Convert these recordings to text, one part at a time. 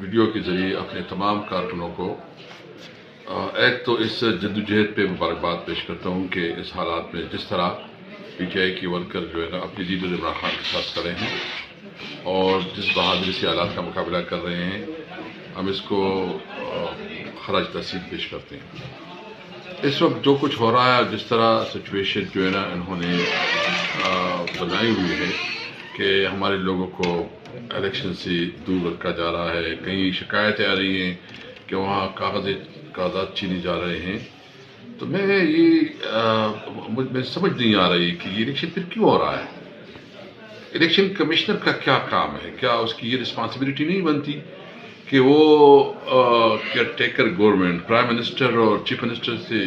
Video کے ذریعے اپنے تمام کارکنوں کو ایک تو اس جدوجہد پہ مبارکباد پیش کرتا ہوں کہ اس حالات میں جس طرح پی ٹی آئی کی ورکر جو ہے نا اپنی لیڈر عمران خان کے ساتھ کھڑے ہیں اور جس بہادری سے حالات کا مقابلہ کر رہے ہیں، ہم اس کو خراج تحسین پیش کرتے ہیں۔ اس وقت جو کچھ ہو رہا ہے، جس طرح سچویشن جو ہے نا انہوں نے بنائی ہوئی ہے کہ ہمارے لوگوں کو الیکشن سے دور رکھا جا رہا ہے، کئی شکایتیں آ رہی ہیں کہ وہاں کاغذات چھینے جا رہے ہیں، تو میں سمجھ نہیں آ رہی کہ یہ الیکشن پھر کیوں ہو رہا ہے۔ الیکشن کمشنر کا کیا کام ہے؟ کیا اس کی یہ رسپانسبلٹی نہیں بنتی کہ وہ care taker government, prime minister اور چیف منسٹر سے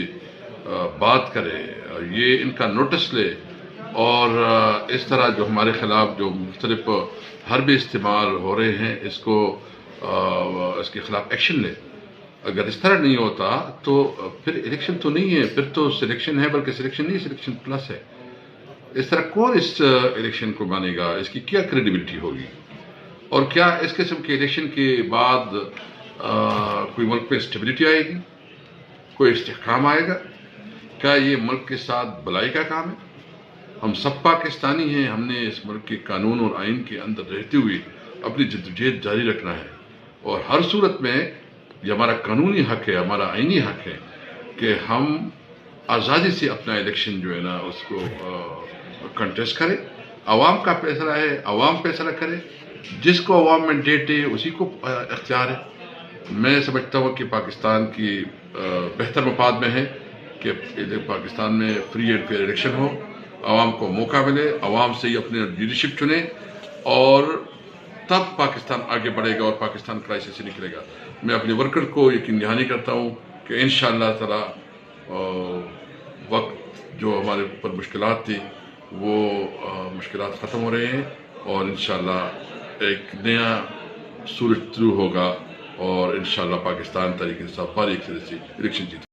بات کرے، یہ ان کا نوٹس لے اور اس طرح جو ہمارے خلاف جو مختلف حربے استعمال ہو رہے ہیں اس کے خلاف ایکشن لے؟ اگر اس طرح نہیں ہوتا تو پھر الیکشن تو نہیں ہے، پھر تو سلیکشن ہے، بلکہ سلیکشن نہیں، سلیکشن پلس ہے۔ اس طرح کون اس الیکشن کو مانے گا؟ اس کی کیا کریڈیبلٹی ہوگی؟ اور کیا اس قسم کے الیکشن کے بعد کوئی ملک پہ اسٹیبلٹی آئے گی؟ کوئی استحکام آئے گا؟ کیا یہ ملک کے ساتھ بھلائی کا کام ہے؟ ہم سب پاکستانی ہیں، ہم نے اس ملک کے قانون اور آئین کے اندر رہتے ہوئے اپنی جدوجہد جاری رکھنا ہے، اور ہر صورت میں یہ ہمارا قانونی حق ہے، ہمارا آئینی حق ہے کہ ہم آزادی سے اپنا الیکشن جو ہے نا اس کو کنٹیسٹ کریں۔ عوام کا فیصلہ ہے، عوام فیصلہ کرے، جس کو عوام مینڈیٹ ہے اسی کو اختیار ہے۔ میں سمجھتا ہوں کہ پاکستان کی بہتر مفاد میں ہے کہ پاکستان میں فری اینڈ فیئر الیکشن ہو، عوام کو موقع ملے، عوام سے ہی اپنے لیڈرشپ چنے، اور تب پاکستان آگے بڑھے گا اور پاکستان کرائسس سے نکلے گا۔ میں اپنے ورکر کو یقین دہانی کرتا ہوں کہ انشاءاللہ تعالی وقت جو ہمارے اوپر مشکلات تھی وہ مشکلات ختم ہو رہے ہیں، اور انشاءاللہ ایک نیا سورج طلوع ہوگا، اور انشاءاللہ پاکستان تحریک انصاف باریک سے الیکشن جیتے۔